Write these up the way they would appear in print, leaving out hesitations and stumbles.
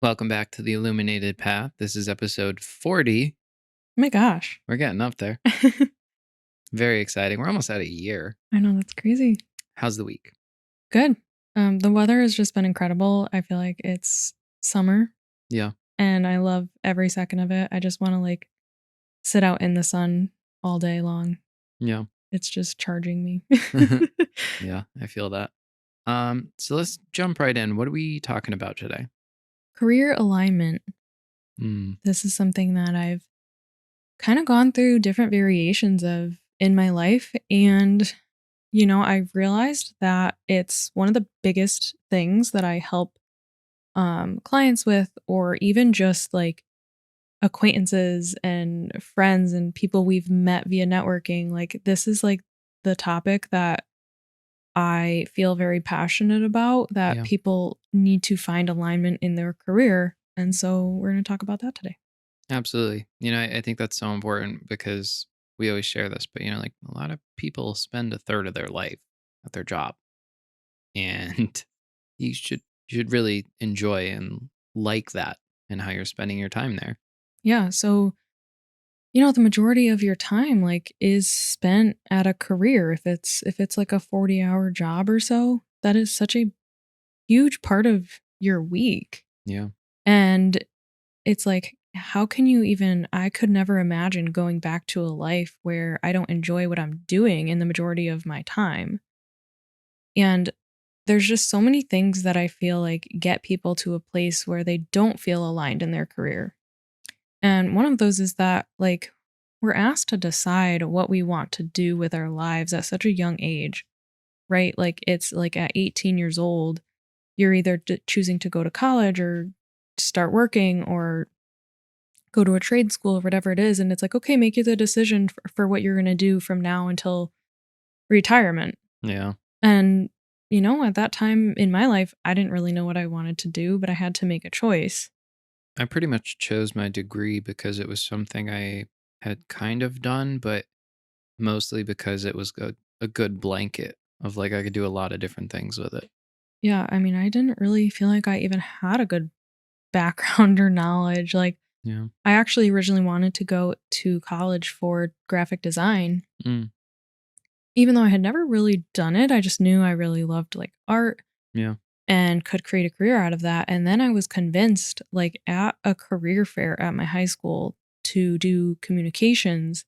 Welcome back to the Illuminated Path. This is episode 40. Oh my gosh. We're getting up there. Very exciting. We're almost at a year. I know, that's crazy. How's the week? Good. The weather has just been incredible. I feel like it's summer Yeah. and I love every second of it. I just want to sit out in the sun all day long. Yeah. It's just charging me. Yeah, I feel that. So let's jump right in. What are we talking about today? Career alignment. Mm, This is something that I've kind of gone through different variations of in my life. And, I've realized that it's one of the biggest things that I help clients with, or even just acquaintances and friends and people we've met via networking. This is the topic that I feel very passionate about, that yeah, people need to find alignment in their career. And so we're going to talk about that today. absolutely. I think that's so important because we always share this, but, like a lot of people spend a third of their life at their job. And you should really enjoy and like that and how you're spending your time there. Yeah. So, the majority of your time is spent at a career. If it's like a 40-hour job or so, that is such a huge part of your week. Yeah. And it's like, how can you even? I could never imagine going back to a life where I don't enjoy what I'm doing in the majority of my time. And there's just so many things that I feel like get people to a place where they don't feel aligned in their career. And one of those is that, we're asked to decide what we want to do with our lives at such a young age, right? It's like at 18 years old, you're either choosing to go to college or start working or go to a trade school or whatever it is. And it's like, okay, make you the decision for what you're going to do from now until retirement. Yeah. And, at that time in my life, I didn't really know what I wanted to do, but I had to make a choice. I pretty much chose my degree because it was something I had kind of done, but mostly because it was a good blanket of like I could do a lot of different things with it. Yeah. I mean, I didn't really feel like I even had a good background or knowledge. Yeah. I actually originally wanted to go to college for graphic design. Mm, Even though I had never really done it, I just knew I really loved art yeah. and could create a career out of that. And then I was convinced, at a career fair at my high school, to do communications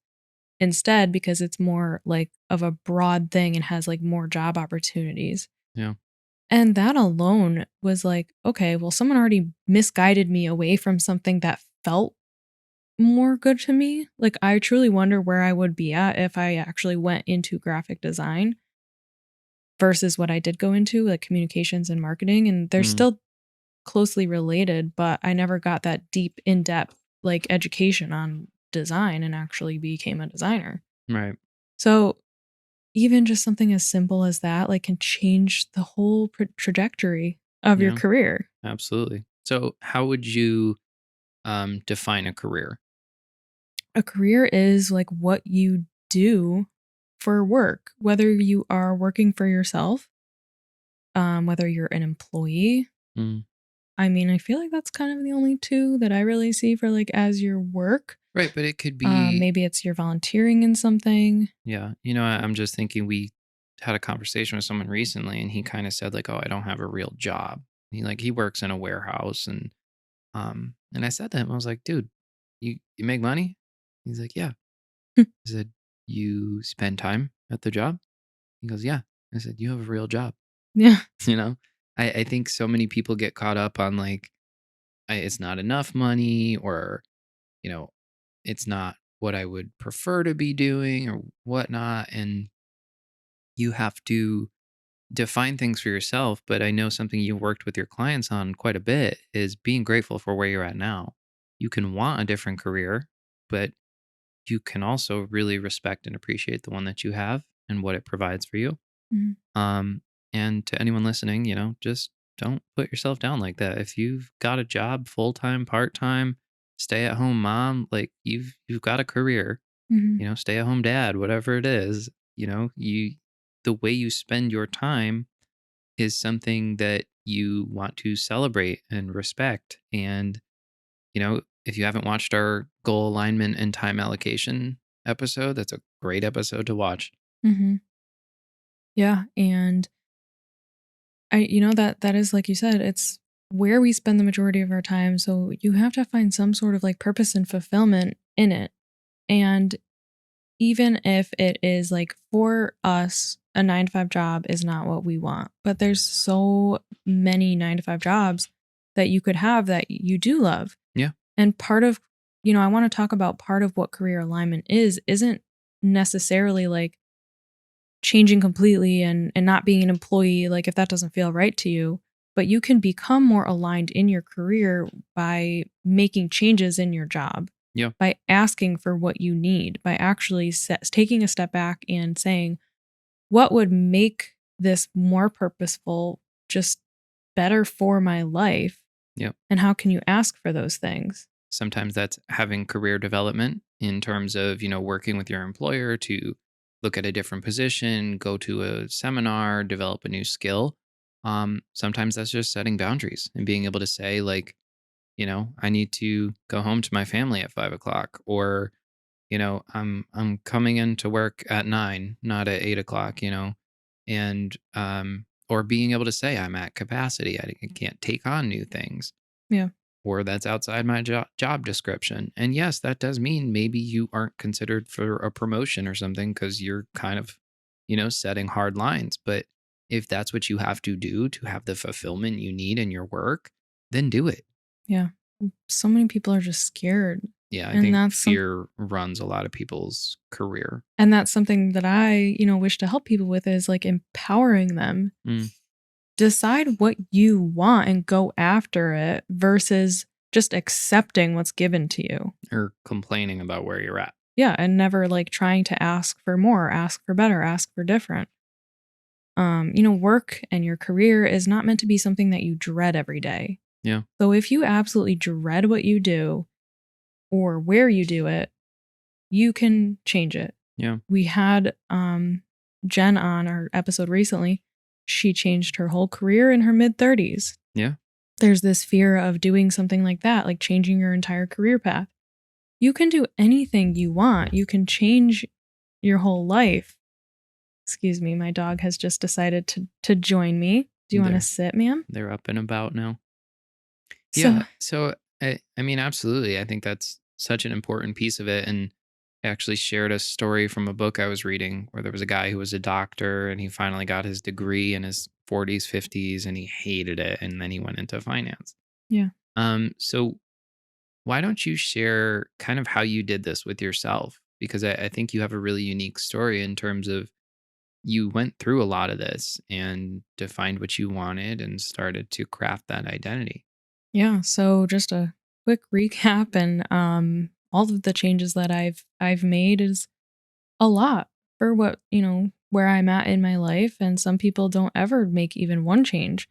instead because it's more of a broad thing and has more job opportunities. Yeah. And that alone was like, okay, well, someone already misguided me away from something that felt more good to me. I truly wonder where I would be at if I actually went into graphic design versus what I did go into, like communications and marketing. And they're Mm, still closely related, but I never got that deep, in depth, education on design and actually became a designer. right. So even just something as simple as that, can change the whole trajectory of your Yeah. career. Absolutely. So, how would you define a career? A career is what you do for work, whether you are working for yourself, whether you're an employee. Mm, I mean, I feel like that's kind of the only two that I really see for as your work. right. But it could be, Maybe it's you're volunteering in something. yeah. I'm just thinking we had a conversation with someone recently and he kind of said, like, oh, I don't have a real job. He works in a warehouse and I said to him, I was like, dude, you make money? He's like, yeah. I said, you spend time at the job? He goes, yeah. I said, you have a real job. Yeah. You know, I think so many people get caught up on like, it's not enough money or, you know, it's not what I would prefer to be doing or whatnot. And you have to define things for yourself. But I know something you worked with your clients on quite a bit is being grateful for where you're at now. You can want a different career, but you can also really respect and appreciate the one that you have and what it provides for you. Mhm. Um, and to anyone listening, just don't put yourself down like that. If you've got a job, full time, part time, stay at home mom, like you've got a career, Mhm. stay at home dad, whatever it is, the way you spend your time is something that you want to celebrate and respect. And, if you haven't watched our goal alignment and time allocation episode, that's a great episode to watch. Mhm. Yeah, and that is like you said, it's where we spend the majority of our time, so you have to find some sort of, like, purpose and fulfillment in it, and even if it is, like, for us, a 9 to 5 job is not what we want, but there's so many 9 to 5 jobs that you could have that you do love, Yeah. and I wanna talk about part of what career alignment isn't necessarily, like, changing completely and not being an employee, like, if that doesn't feel right to you, but you can become more aligned in your career by making changes in your job, Yeah. by asking for what you need, by actually taking a step back and saying, "What would make this more purposeful, just better for my life, Yeah. and how can you ask for those things?" Sometimes that's having career development in terms of, working with your employer to look at a different position, go to a seminar, develop a new skill. Sometimes that's just setting boundaries and being able to say, like, I need to go home to my family at 5 o'clock, or, I'm coming into work at 9, not at 8 o'clock, and or being able to say I'm at capacity. I can't take on new things, Yeah. or that's outside my job description. And yes, that does mean maybe you aren't considered for a promotion or something because you're kind of, setting hard lines. But if that's what you have to do to have the fulfillment you need in your work, then do it. Yeah. So many people are just scared, Yeah, I and think that's some fear runs a lot of people's career. and that's something that I wish to help people with is, like, empowering them. Mm. Decide what you want and go after it versus just accepting what's given to you. Or complaining about where you're at. Yeah, and never, like, trying to ask for more, ask for better, ask for different. Work and your career is not meant to be something that you dread every day. Yeah. So if you absolutely dread what you do or where you do it, you can change it. Yeah. We had Jen on our episode recently. She changed her whole career in her mid-30s. Yeah. There's this fear of doing something like that, like changing your entire career path. You can do anything you want. You can change your whole life. Excuse me, my dog has just decided to join me. Do you want to They're sit, ma'am? they're up and about now. So, Yeah. So I mean, absolutely. I think that's such an important piece of it. And I actually shared a story from a book I was reading where there was a guy who was a doctor and he finally got his degree in his 40s, 50s, and he hated it. And then he went into finance. yeah. So why don't you share kind of how you did this with yourself? Because I think you have a really unique story in terms of you went through a lot of this and defined what you wanted and started to craft that identity. Yeah, so just a quick recap and all of the changes that I've made is a lot for where I'm at in my life, and some people don't ever make even one change.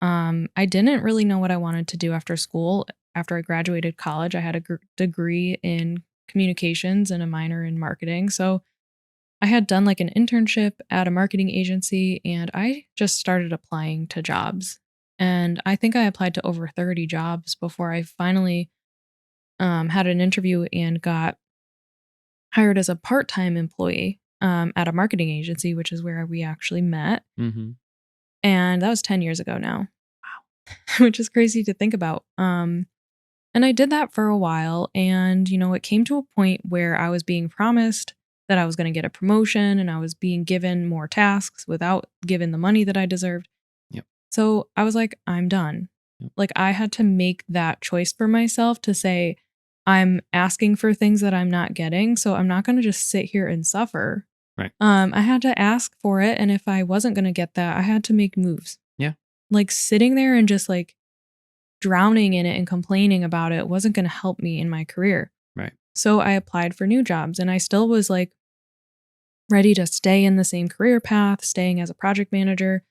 I didn't really know what I wanted to do after school. After I graduated college, I had a degree in communications and a minor in marketing. So I had done like an internship at a marketing agency and I just started applying to jobs. And I think I applied to over 30 jobs before I finally had an interview and got hired as a part time employee at a marketing agency, which is where we actually met. Mm-hmm. And that was 10 years ago now, which is crazy to think about. And I did that for a while. And, it came to a point where I was being promised that I was going to get a promotion and I was being given more tasks without given the money that I deserved. Yep. So I was like, I'm done. Yep. Like, I had to make that choice for myself to say, I'm asking for things that I'm not getting. So I'm not going to just sit here and suffer. Right. I had to ask for it. And if I wasn't going to get that, I had to make moves. Yeah. Like sitting there and just like drowning in it and complaining about it wasn't going to help me in my career. Right. So I applied for new jobs and I still was like ready to stay in the same career path, staying as a project manager.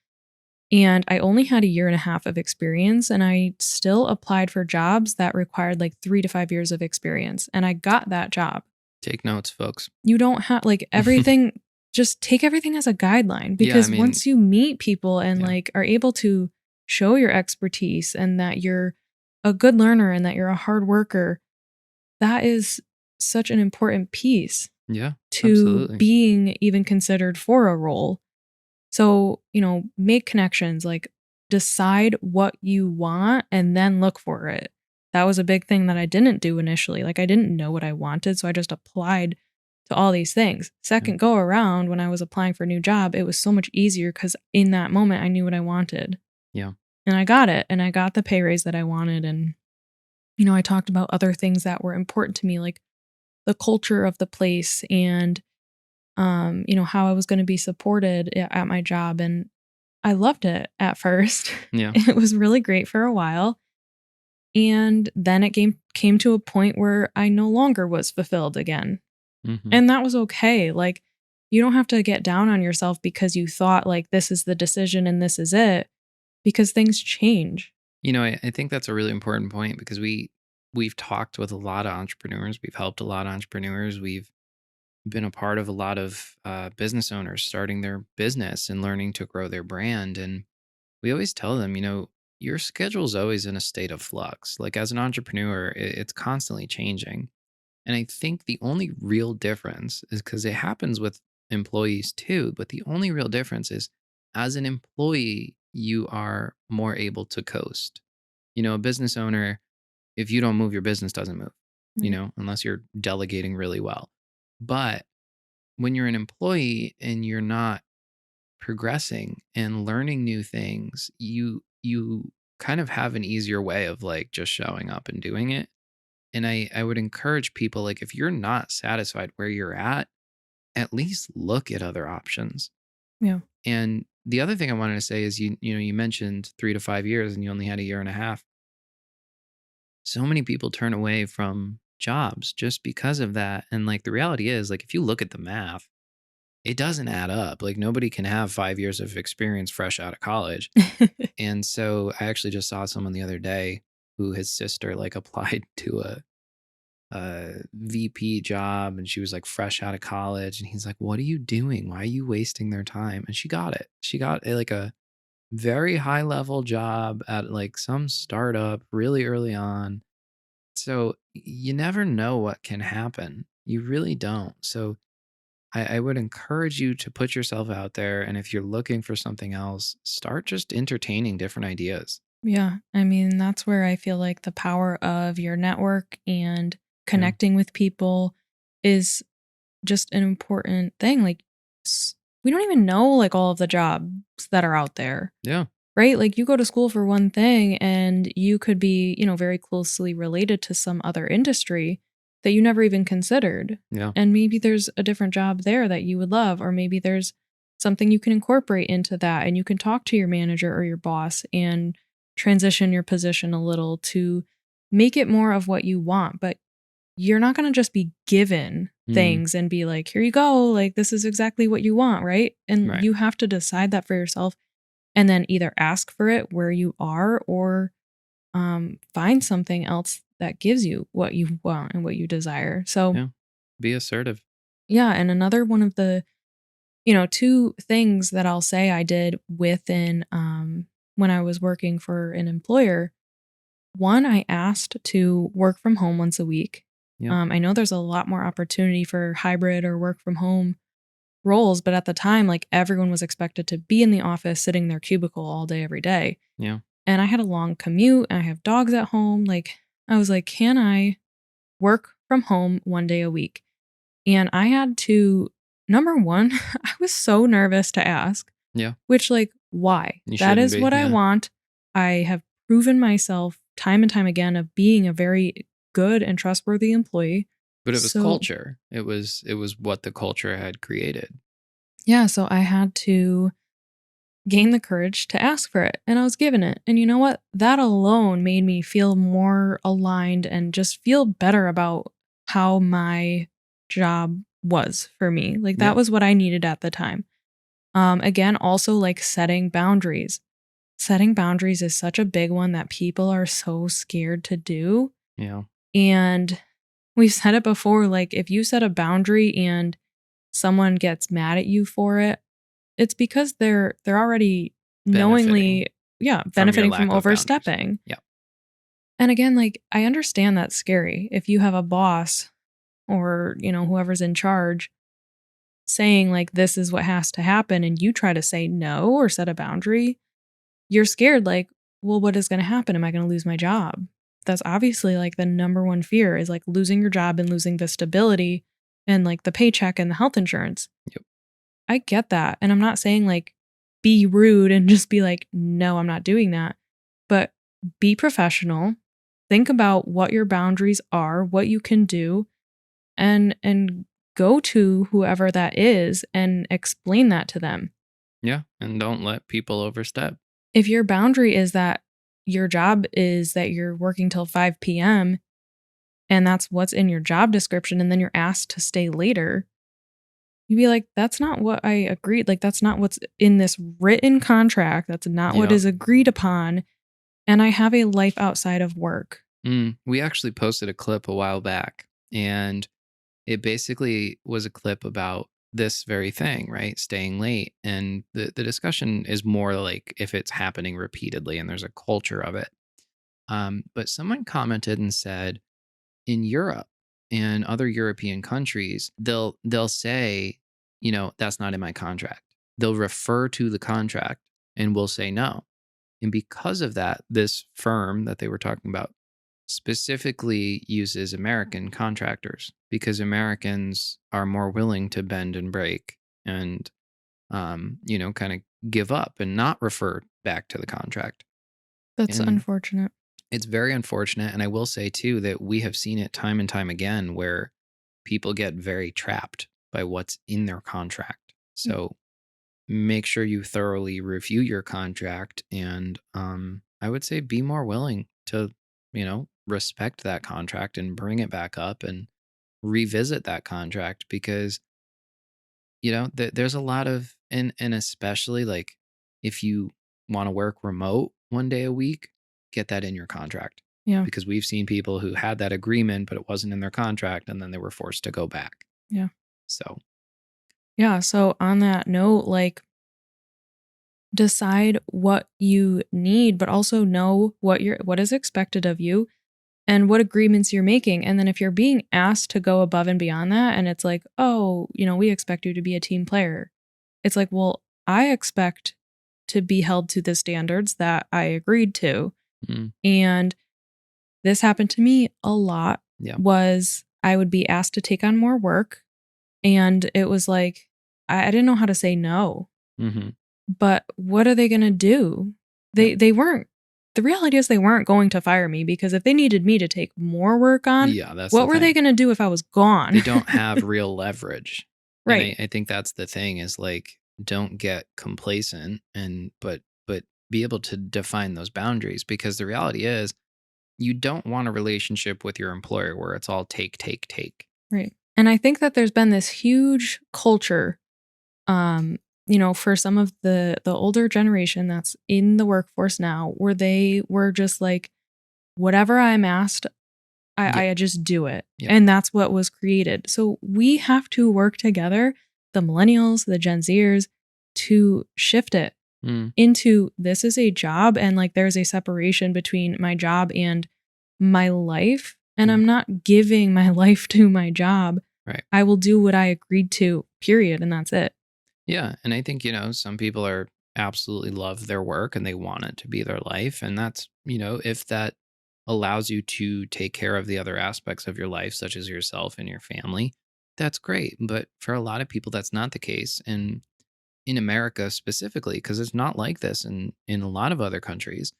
And I only had a year and a half of experience and I still applied for jobs that required like 3 to 5 years of experience. And I got that job. Take notes, folks. You don't have like everything, just take everything as a guideline because I mean, once you meet people and yeah. like are able to show your expertise and that you're a good learner and that you're a hard worker, that is such an important piece Yeah, to absolutely. being even considered for a role. So, make connections, like decide what you want and then look for it. That was a big thing that I didn't do initially. Like I didn't know what I wanted, so I just applied to all these things. Yeah, Second go around when I was applying for a new job, it was so much easier cuz in that moment I knew what I wanted. yeah, And I got it and I got the pay raise that I wanted and I talked about other things that were important to me like the culture of the place and how I was going to be supported at my job and I loved it at first. yeah. It was really great for a while, and then it came to a point where I no longer was fulfilled again, Mhm. and that was okay, like, you don't have to get down on yourself because you thought, like, this is the decision and this is it, because things change. I think that's a really important point because we've talked with a lot of entrepreneurs. We've helped a lot of entrepreneurs. We've been a part of a lot of business owners starting their business and learning to grow their brand. And we always tell them, your schedule's always in a state of flux. Like as an entrepreneur, it's constantly changing. And I think the only real difference is because it happens with employees too, but the only real difference is as an employee, you are more able to coast. A business owner, if you don't move, your business doesn't move, Right. unless you're delegating really well. But when you're an employee and you're not progressing and learning new things, you kind of have an easier way of like just showing up and doing it. And I would encourage people like if you're not satisfied where you're at least look at other options. Yeah. And the other thing I wanted to say is you mentioned 3 to 5 years and you only had a year and a half. So many people turn away from jobs just because of that. And like the reality is like if you look at the math, it doesn't add up. Like nobody can have 5 years of experience fresh out of college. And so I actually just saw someone the other day who his sister like applied to a VP job and she was like fresh out of college and he's like, "What are you doing? Why are you wasting their time?" And she got it. She got like a very high level job at like some startup really early on. So you never know what can happen. You really don't. So I would encourage you to put yourself out there. And if you're looking for something else, start just entertaining different ideas. Yeah, I mean, that's where I feel like the power of your network and Yeah. connecting with people is just an important thing, like, we don't even know, like, all of the jobs that are out there, Yeah. right? Like, you go to school for one thing, and you could be, very closely related to some other industry that you never even considered, Yeah. and maybe there's a different job there that you would love, or maybe there's something you can incorporate into that, and you can talk to your manager or your boss and transition your position a little to make it more of what you want, but you're not gonna just be given Mm, things and be like, "Here you go, like, this is exactly what you want," right? And right. you have to decide that for yourself and then either ask for it where you are or, find something else that gives you what you want and what you desire. So, Yeah. Be assertive. yeah, and another one of the, 2 things that I'll say I did within, when I was working for an employer. One, I asked to work from home once a week. Yep. I know there's a lot more opportunity for hybrid or work from home roles, but at the time, like everyone was expected to be in the office sitting in their cubicle all day, every day. Yeah. And I had a long commute and I have dogs at home. Like, I was like, can I work from home 1 day a week? And I had to, number one, I was so nervous to ask. Yeah. Which, like, why? You That shouldn't is be. what I Yeah. want. I have proven myself time and time again of being a very good and trustworthy employee. But it was So, culture. It was what the culture had created. yeah, so I had to gain the courage to ask for it, and I was given it. And you know what? That alone made me feel more aligned and just feel better about how my job was for me. Like, that Yeah. was what I needed at the time. Again, also, like, setting boundaries. Setting boundaries is such a big one that people are so scared to do, Yeah. and we've said it before, like, if you set a boundary and someone gets mad at you for it, it's because they're already Benefiting. knowingly from your benefiting from lack of boundaries. overstepping. Yeah. And again, like, I understand that's scary. If you have a boss or, whoever's in charge saying, like, this is what has to happen, and you try to say no or set a boundary, you're scared, like, well, what is going to happen? Am I going to lose my job? That's obviously like the number one fear is like losing your job and losing the stability and like the paycheck and the health insurance. Yep. I get that. And I'm not saying like be rude and just be like, no, I'm not doing that. But be professional. Think about what your boundaries are, what you can do, and go to whoever that is and explain that to them. Yeah. And don't let people overstep. If your boundary is that your job is that you're working till 5 p.m. and that's what's in your job description, and then you're asked to stay later, you'd be like, that's not what I agreed. Like, that's not what's in this written contract. That's not what Yep. is agreed upon. And I have a life outside of work. We actually posted a clip a while back, and it basically was a clip about this very thing, right? Staying late. And the discussion is more like if it's happening repeatedly and there's a culture of it. But someone commented and said, in Europe and other European countries, they'll say, that's not in my contract. They'll refer to the contract and will say no. And because of that, this firm that they were talking about specifically uses American contractors because Americans are more willing to bend and break and, kind of give up and not refer back to the contract. That's And unfortunate. it's very unfortunate. And I will say, too, that we have seen it time and time again where people get very trapped by what's in their contract. So make sure you thoroughly review your contract and I would say be more willing to, respect that contract and bring it back up and revisit that contract because, there's a lot of, and especially like if you want to work remote 1 day a week, get that in your contract. Yeah. Because we've seen people who had that agreement, but it wasn't in their contract and then they were forced to go back. Yeah. So, Yeah. So on that note, like, decide what you need, but also know what is expected of you and what agreements you're making. And then if you're being asked to go above and beyond that, and it's like, oh, we expect you to be a team player. It's like, well, I expect to be held to the standards that I agreed to. mm, And this happened to me a lot. yeah. Was I would be asked to take on more work. And it was like, I didn't know how to say no. Mm-hmm. But what are they going to do? They weren't. The reality is they weren't going to fire me because if they needed me to take more work on, Yeah, that's what the were they thing. going to do if I was gone? They don't have real leverage. Right. And I think that's the thing is like don't get complacent but be able to define those boundaries because the reality is you don't want a relationship with your employer where it's all take, take, take. Right. And I think that there's been this huge culture, for some of the older generation that's in the workforce now, where they were just like, whatever I'm asked, I just do it. Yep. And that's what was created. So we have to work together, the millennials, the Gen Zers, to shift it into this is a job and like there's a separation between my job and my life. And I'm not giving my life to my job. Right. I will do what I agreed to, period. And that's it. Yeah. And I think, some people are absolutely love their work and they want it to be their life. And that's, if that allows you to take care of the other aspects of your life, such as yourself and your family, that's great. But for a lot of people, that's not the case. And in America specifically, because it's not like this in a lot of other countries,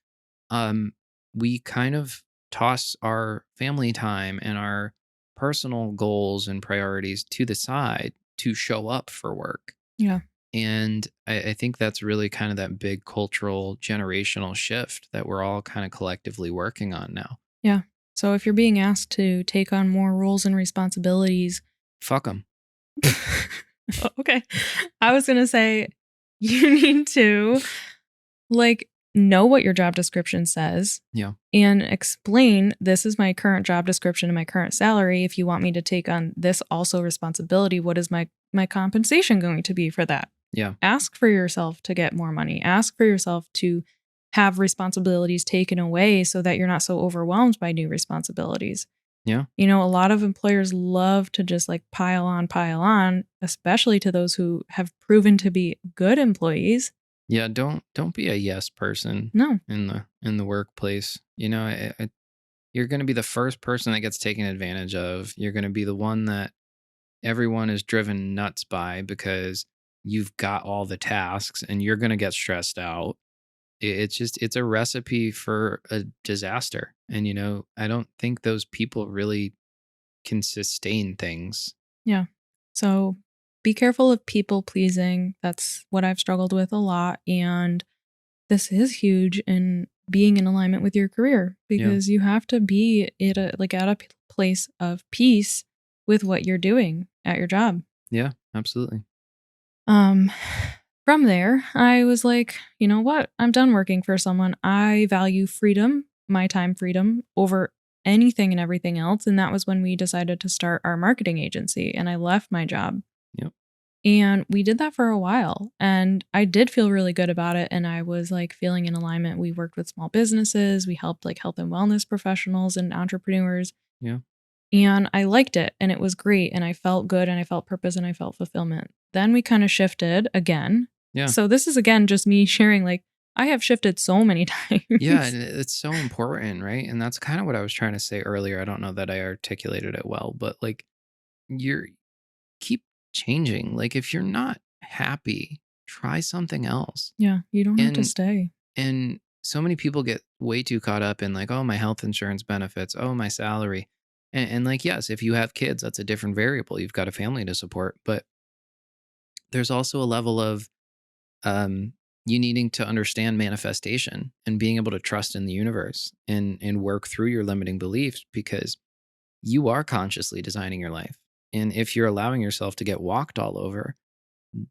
we kind of toss our family time and our personal goals and priorities to the side to show up for work. Yeah. And I think that's really kind of that big cultural generational shift that we're all kind of collectively working on now. Yeah. So if you're being asked to take on more roles and responsibilities, Fuck them. Okay. I was going to say you need to like know what your job description says. Yeah. And explain this is my current job description and my current salary. If you want me to take on this also responsibility, what is my compensation going to be for that? Yeah. Ask for yourself to get more money. Ask for yourself to have responsibilities taken away so that you're not so overwhelmed by new responsibilities. Yeah. A lot of employers love to just like pile on, especially to those who have proven to be good employees. Yeah, don't be a yes person No. in the workplace. You're going to be the first person that gets taken advantage of. You're going to be the one that everyone is driven nuts by because you've got all the tasks and you're going to get stressed out. It's a recipe for a disaster. And I don't think those people really can sustain things. Yeah. So be careful of people pleasing. That's what I've struggled with a lot. And this is huge in being in alignment with your career Yeah. because you have to be at a place of peace with what you're doing at your job. Yeah, absolutely. Um from there, I was like, you know what? I'm done working for someone. I value freedom, my time freedom over anything and everything else, and that was when we decided to start our marketing agency and I left my job. Yep. And we did that for a while. And I did feel really good about it. And I was like feeling in alignment. We worked with small businesses, we helped like health and wellness professionals and entrepreneurs. Yeah. And I liked it and it was great. And I felt good and I felt purpose and I felt fulfillment. Then we kind of shifted again. Yeah. So this is again just me sharing, like, I have shifted so many Yeah, times. and it's so important, right? And that's kind of what I was trying to say earlier. I don't know that I articulated it well, but like you're keep changing. Like if you're not happy, try something else. Yeah, you don't have to And stay. and so many people get way too caught up in like, oh, my health insurance benefits, oh, my salary. And like, yes, if you have kids, that's a different variable. You've got a family to support, but there's also a level of um, you needing to understand manifestation and being able to trust in the universe and work through your limiting beliefs because you are consciously designing your life. And if you're allowing yourself to get walked all over,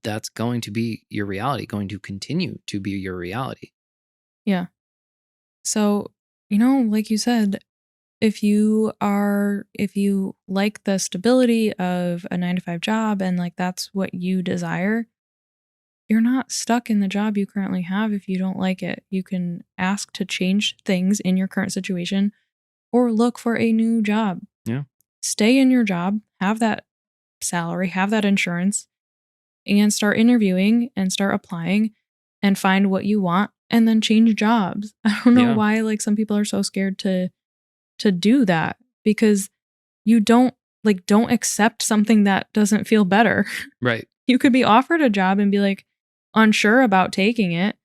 that's going to be your reality, going to continue to be your reality. Yeah. So, like you said, if you like the stability of a 9 to 5 job and like that's what you desire, you're not stuck in the job you currently have if you don't like it. You can ask to change things in your current situation or look for a new job. Yeah. Stay in your job, have that salary, have that insurance, and start interviewing and start applying and find what you want and then change jobs. I don't know Yeah. why like some people are so scared to do that because you don't accept something that doesn't feel better. Right. You could be offered a job and be like unsure about taking it,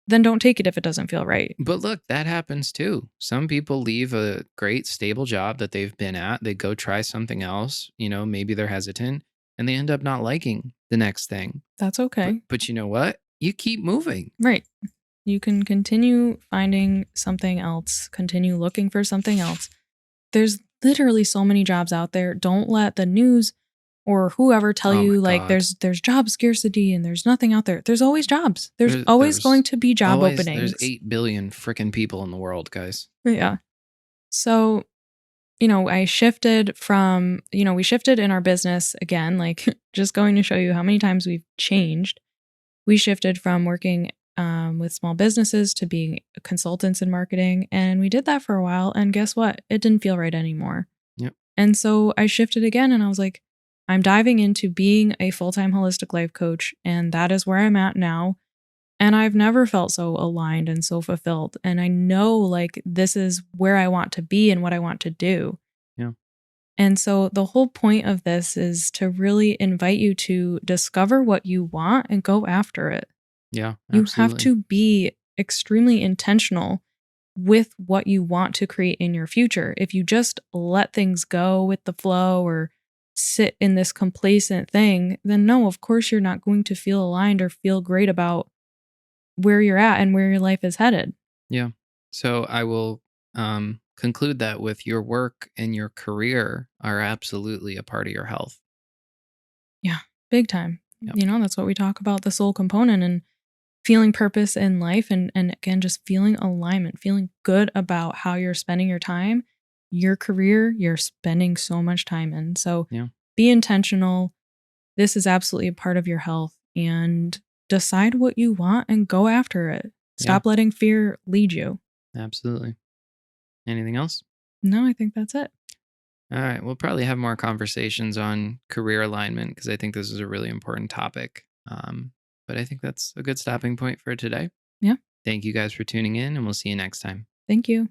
then don't take it if it doesn't feel right. But look, that happens too. Some people leave a great stable job that they've been at. They go try something else. Maybe they're hesitant and they end up not liking the next thing. That's But okay. but you know what? You keep moving. Right. You can continue finding something else, continue looking for something else. There's literally so many jobs out there. Don't let the news or whoever tell Oh my you like God. there's job scarcity and there's nothing out there. There's always jobs. There's There, always going there's to be job always there's openings. 8 billion freaking people in the world, guys. Yeah. So, I shifted from, we shifted in our business again, like just going to show you how many times we've changed. We shifted from working with small businesses to being consultants in marketing. And we did that for a while. And guess what? It didn't feel right anymore. Yep. And so I shifted again and I was like, I'm diving into being a full time holistic life coach. And that is where I'm at now. And I've never felt so aligned and so fulfilled. And I know like this is where I want to be and what I want to do. Yeah. And so the whole point of this is to really invite you to discover what you want and go after it. Yeah, You have absolutely. to be extremely intentional with what you want to create in your future. If you just let things go with the flow or sit in this complacent thing, then no, of course you're not going to feel aligned or feel great about where you're at and where your life is headed. Yeah. So I will conclude that with your work and your career are absolutely a part of your health. Yeah, big time. Yep. That's what we talk about, the soul component and feeling purpose in life and again just feeling alignment, feeling good about how you're spending your time, your career, you're spending so much time in. So Yeah. be intentional. This is absolutely a part of your health and decide what you want and go after it. Yeah, Stop letting fear lead you. absolutely. Anything else? No, I think that's it. All right. We'll probably have more conversations on career alignment because I think this is a really important topic. But I think that's a good stopping point for today. Yeah. Thank you guys for tuning in, and we'll see you next time. Thank you.